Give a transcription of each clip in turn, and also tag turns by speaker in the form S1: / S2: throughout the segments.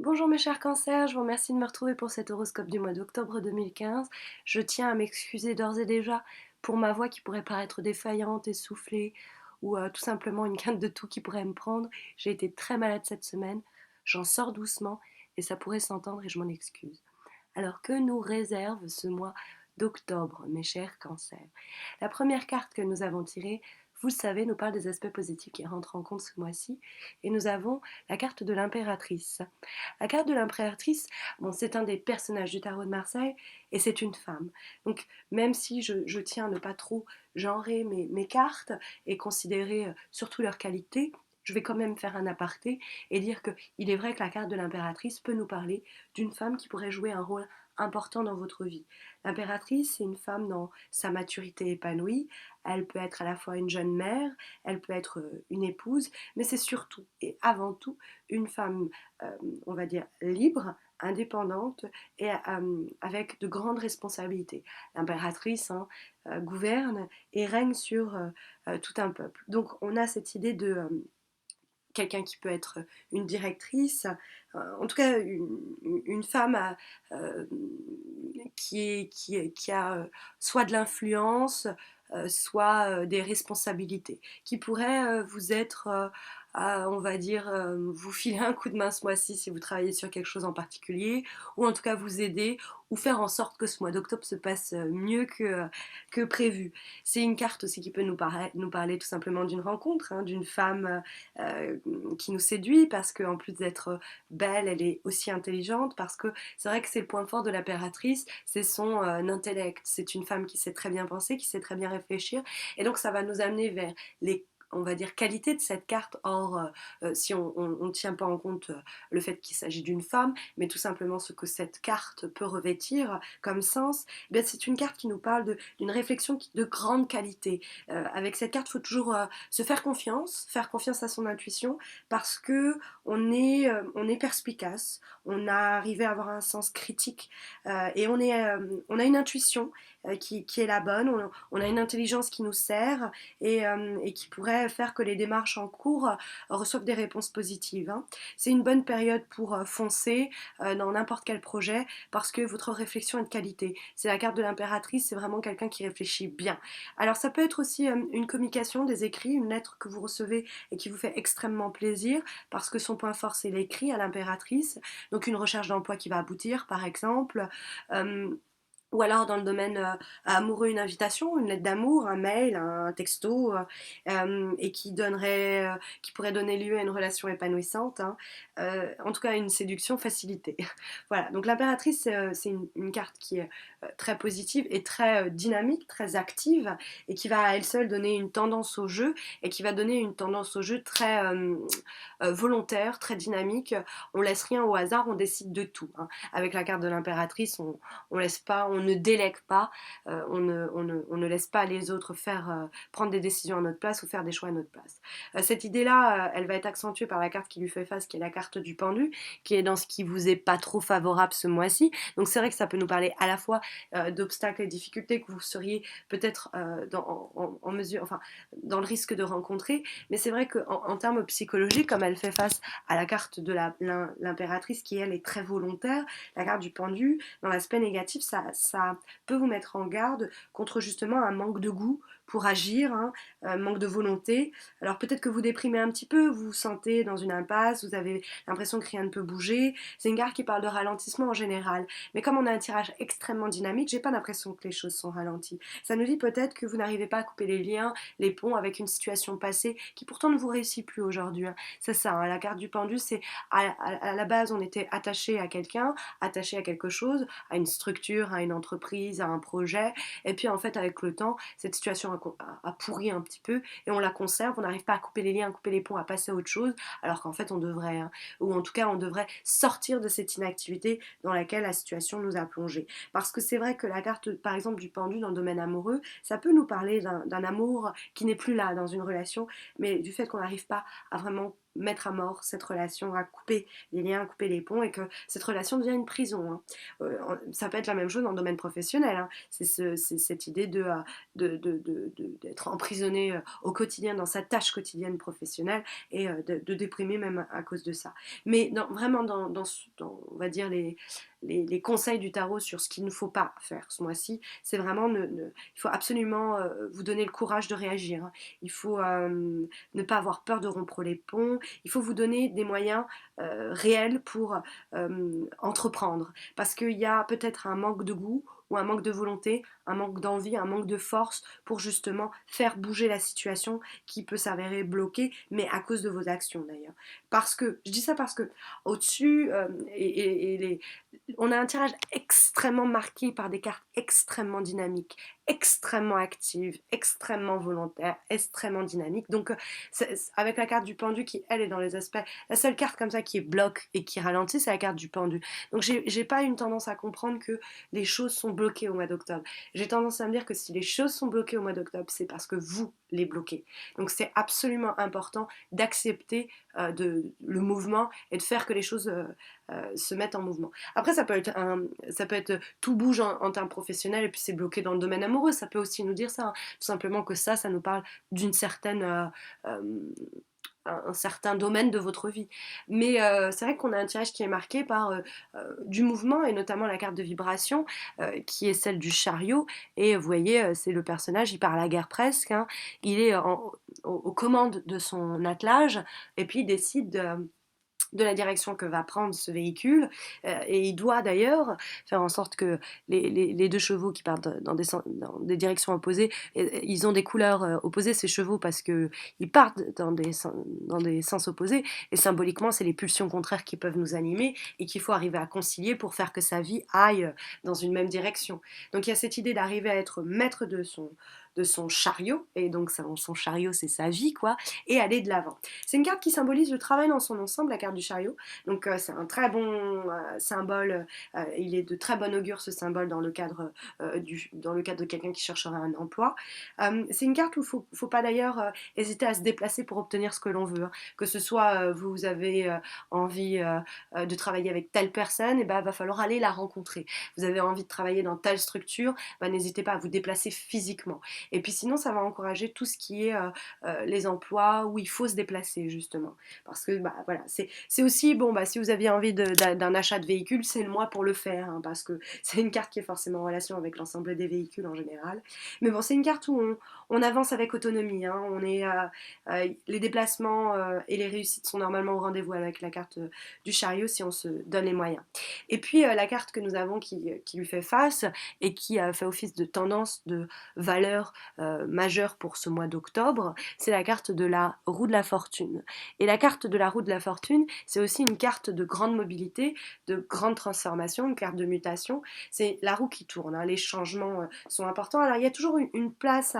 S1: Bonjour mes chers cancers, je vous remercie de me retrouver pour cet horoscope du mois d'octobre 2015. Je tiens à m'excuser d'ores et déjà pour ma voix qui pourrait paraître défaillante, essoufflée ou tout simplement une quinte de toux qui pourrait me prendre. J'ai été très malade cette semaine, j'en sors doucement et ça pourrait s'entendre et je m'en excuse. Alors que nous réserve ce mois d'octobre, mes chers cancers? La première carte que nous avons tirée, vous le savez, nous parle des aspects positifs qui rentrent en compte ce mois-ci et nous avons la carte de l'impératrice. La carte de l'impératrice, bon, c'est un des personnages du tarot de Marseille et c'est une femme. Donc, même si je tiens à ne pas trop genrer mes cartes et considérer surtout leurs qualités, je vais quand même faire un aparté et dire qu'il est vrai que la carte de l'impératrice peut nous parler d'une femme qui pourrait jouer un rôle important dans votre vie. L'impératrice, c'est une femme dans sa maturité épanouie. Elle peut être à la fois une jeune mère, elle peut être une épouse, mais c'est surtout et avant tout une femme euh, on va dire, libre, indépendante et avec de grandes responsabilités. L'impératrice gouverne et règne sur tout un peuple. Donc on a cette idée de quelqu'un qui peut être une directrice, en tout cas une femme qui a soit de l'influence, soit des responsabilités, qui pourrait vous être, on va dire, vous filer un coup de main ce mois-ci si vous travaillez sur quelque chose en particulier, ou en tout cas vous aider, ou faire en sorte que ce mois d'octobre se passe mieux que prévu. C'est une carte aussi qui peut nous parler tout simplement d'une rencontre, hein, d'une femme euh, qui nous séduit, parce qu'en plus d'être belle, elle est aussi intelligente, parce que c'est vrai que c'est le point fort de l'impératrice, c'est son intellect. C'est une femme qui sait très bien penser, qui sait très bien réfléchir, et donc ça va nous amener vers les, on va dire, qualité de cette carte. Or, si on ne tient pas en compte le fait qu'il s'agit d'une femme, mais tout simplement ce que cette carte peut revêtir comme sens, eh bien c'est une carte qui nous parle d'une réflexion de grande qualité. Avec cette carte, il faut toujours se faire confiance à son intuition, parce que on est perspicace, on a arrivé à avoir un sens critique, et on a une intuition qui est la bonne, on a une intelligence qui nous sert et qui pourrait faire que les démarches en cours reçoivent des réponses positives, hein. C'est une bonne période pour foncer dans n'importe quel projet, parce que votre réflexion est de qualité. C'est la carte de l'impératrice, c'est vraiment quelqu'un qui réfléchit bien. Alors ça peut être aussi une communication, des écrits, une lettre que vous recevez et qui vous fait extrêmement plaisir, parce que son point fort c'est l'écrit à l'impératrice, donc une recherche d'emploi qui va aboutir par exemple. Euh, ou alors dans le domaine amoureux, une invitation, une lettre d'amour, un mail, un texto, et qui pourrait donner lieu à une relation épanouissante, hein. En tout cas une séduction facilitée. Voilà, donc l'impératrice, c'est une carte qui est très positive et très dynamique, très active, et qui va à elle seule donner une tendance au jeu, et qui va donner une tendance au jeu très volontaire, très dynamique. On laisse rien au hasard, on décide de tout, hein. Avec la carte de l'impératrice, on laisse pas, on ne délègue pas, on ne laisse pas les autres faire prendre des décisions à notre place ou faire des choix à notre place. Cette idée-là, elle va être accentuée par la carte qui lui fait face, qui est la carte du pendu, qui est dans ce qui vous est pas trop favorable ce mois-ci. Donc c'est vrai que ça peut nous parler à la fois d'obstacles et difficultés que vous seriez peut-être en mesure, enfin, dans le risque de rencontrer, mais c'est vrai qu'en termes psychologiques, comme elle fait face à la carte de l'impératrice qui elle est très volontaire, la carte du pendu, dans l'aspect négatif, ça peut vous mettre en garde contre justement un manque de goût pour agir, hein, manque de volonté. Alors peut-être que vous déprimez un petit peu, vous vous sentez dans une impasse, vous avez l'impression que rien ne peut bouger. C'est une carte qui parle de ralentissement en général. Mais comme on a un tirage extrêmement dynamique, j'ai pas l'impression que les choses sont ralenties. Ça nous dit peut-être que vous n'arrivez pas à couper les liens, les ponts avec une situation passée qui pourtant ne vous réussit plus aujourd'hui, hein. C'est ça, hein, la carte du pendu, c'est à la base on était attaché à quelqu'un, attaché à quelque chose, à une structure, à une entreprise, à un projet. Et puis en fait, avec le temps, cette situation a pourri un petit peu et on la conserve. On n'arrive pas à couper les liens, à couper les ponts, à passer à autre chose, alors qu'en fait, on devrait, hein, ou en tout cas, on devrait sortir de cette inactivité dans laquelle la situation nous a plongé. Parce que c'est vrai que la carte, par exemple, du pendu dans le domaine amoureux, ça peut nous parler d'un amour qui n'est plus là dans une relation, mais du fait qu'on n'arrive pas à vraiment mettre à mort cette relation, à couper les liens, à couper les ponts et que cette relation devient une prison. Hein. Ça peut être la même chose dans le domaine professionnel. Hein. C'est cette idée d'être emprisonné au quotidien dans sa tâche quotidienne professionnelle et de déprimer même à cause de ça. Mais vraiment on va dire les conseils du tarot sur ce qu'il ne faut pas faire ce mois-ci, c'est vraiment il faut absolument vous donner le courage de réagir. Hein. Il faut ne pas avoir peur de rompre les ponts. Il faut vous donner des moyens réels pour entreprendre. Parce qu'il y a peut-être un manque de goût ou un manque de volonté, un manque d'envie, un manque de force pour justement faire bouger la situation qui peut s'avérer bloquée, mais à cause de vos actions d'ailleurs. Parce que, je dis ça parce que au-dessus, on a un tirage extrêmement marqué par des cartes extrêmement dynamiques, extrêmement actives, extrêmement volontaires, extrêmement dynamiques. Donc, avec la carte du pendu qui, elle, est dans les aspects, la seule carte comme ça qui bloque et qui ralentit, c'est la carte du pendu. Donc, j'ai pas une tendance à comprendre que les choses sont bloquées au mois d'octobre. J'ai tendance à me dire que si les choses sont bloquées au mois d'octobre, c'est parce que vous les bloquez. Donc, c'est absolument important d'accepter le mouvement et de faire que les choses se mettent en mouvement. Après, ça peut être tout bouge en termes professionnels et puis c'est bloqué dans le domaine amoureux. Ça peut aussi nous dire ça, hein. Tout simplement que ça nous parle d'une certaine euh, un certain domaine de votre vie. Mais c'est vrai qu'on a un tirage qui est marqué par du mouvement et notamment la carte de vibration qui est celle du chariot. Et vous voyez, c'est le personnage, il part à la guerre presque. Hein. Il est aux commandes de son attelage et puis il décide de la direction que va prendre ce véhicule et il doit d'ailleurs faire en sorte que les deux chevaux qui partent dans des directions opposées, ils ont des couleurs opposées ces chevaux parce que ils partent dans des sens opposés et symboliquement c'est les pulsions contraires qui peuvent nous animer et qu'il faut arriver à concilier pour faire que sa vie aille dans une même direction. Donc il y a cette idée d'arriver à être maître de son chariot, et donc son chariot c'est sa vie quoi, et aller de l'avant. C'est une carte qui symbolise le travail dans son ensemble, la carte du chariot. Donc c'est un très bon symbole. Il est de très bon augure ce symbole dans le cadre de quelqu'un qui chercherait un emploi. C'est une carte où faut pas d'ailleurs hésiter à se déplacer pour obtenir ce que l'on veut. Hein. Que ce soit vous avez envie de travailler avec telle personne, et ben va falloir aller la rencontrer. Vous avez envie de travailler dans telle structure, ben, n'hésitez pas à vous déplacer physiquement. Et puis sinon ça va encourager tout ce qui est les emplois où il faut se déplacer justement. Parce que bah, voilà, c'est aussi, bon, bah, si vous aviez envie d'un achat de véhicule, c'est le mois pour le faire, hein, parce que c'est une carte qui est forcément en relation avec l'ensemble des véhicules en général. Mais bon, c'est une carte où on avance avec autonomie. Hein, les déplacements et les réussites sont normalement au rendez-vous avec la carte du chariot si on se donne les moyens. Et puis la carte que nous avons qui lui fait face et qui a fait office de tendance, de valeur majeure pour ce mois d'octobre, c'est la carte de la roue de la fortune. Et la carte de la roue de la fortune, c'est aussi une carte de grande mobilité, de grande transformation, une carte de mutation. C'est la roue qui tourne, hein, les changements sont importants. Alors il y a toujours une place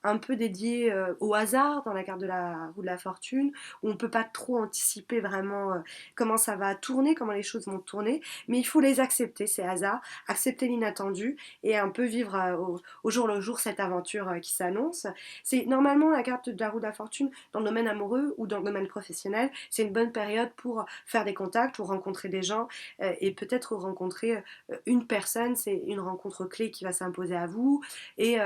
S1: un peu dédiée au hasard dans la carte de la roue de la fortune, où on ne peut pas trop anticiper vraiment comment ça va tourner, comment les choses vont tourner, mais il faut les accepter, ces hasards, accepter l'inattendu et un peu vivre au jour le jour cette aventure qui s'annonce. C'est normalement la carte de la roue de la fortune dans le domaine amoureux ou dans le domaine professionnel. C'est une bonne période pour faire des contacts, pour rencontrer des gens et peut-être rencontrer une personne. C'est une rencontre clé qui va s'imposer à vous et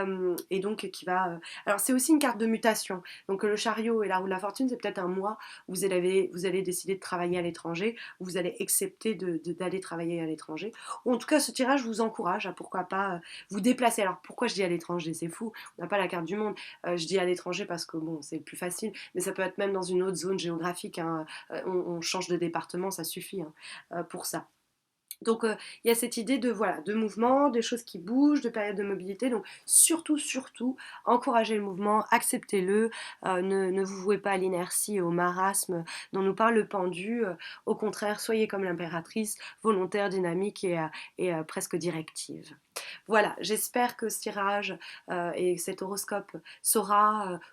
S1: donc qui va. Alors c'est aussi une carte de mutation. Donc le chariot et la roue de la fortune, c'est peut-être un mois où vous allez décider de travailler à l'étranger, où vous allez accepter d'aller travailler à l'étranger. Ou en tout cas, ce tirage vous encourage à pourquoi pas vous déplacer. Alors pourquoi je dis à l'étranger? C'est fou, on n'a pas la carte du monde. Je dis à l'étranger parce que bon, c'est plus facile, mais ça peut être même dans une autre zone géographique. Hein. On change de département, ça suffit hein, pour ça. Donc il y a cette idée de voilà de mouvement, de choses qui bougent, de période de mobilité. Donc surtout, encouragez le mouvement, acceptez-le, ne vous vouez pas à l'inertie et au marasme dont nous parle le pendu. Au contraire, soyez comme l'impératrice, volontaire, dynamique et presque directive. Voilà, j'espère que ce tirage et cet horoscope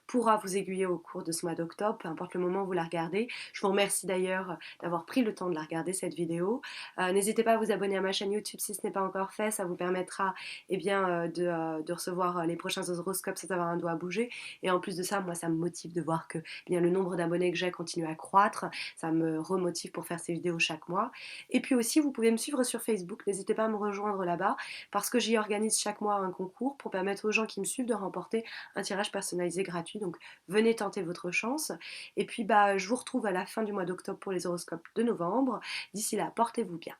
S1: pourra vous aiguiller au cours de ce mois d'octobre, peu importe le moment où vous la regardez. Je vous remercie d'ailleurs d'avoir pris le temps de la regarder cette vidéo. N'hésitez pas à vous abonner à ma chaîne YouTube si ce n'est pas encore fait, ça vous permettra de recevoir les prochains horoscopes sans avoir un doigt à bouger. Et en plus de ça, moi ça me motive de voir que bien, le nombre d'abonnés que j'ai continue à croître, ça me remotive pour faire ces vidéos chaque mois. Et puis aussi, vous pouvez me suivre sur Facebook, n'hésitez pas à me rejoindre là-bas parce que j'y organise chaque mois un concours pour permettre aux gens qui me suivent de remporter un tirage personnalisé gratuit. Donc venez tenter votre chance. Et puis je vous retrouve à la fin du mois d'octobre pour les horoscopes de novembre. D'ici là, portez-vous bien.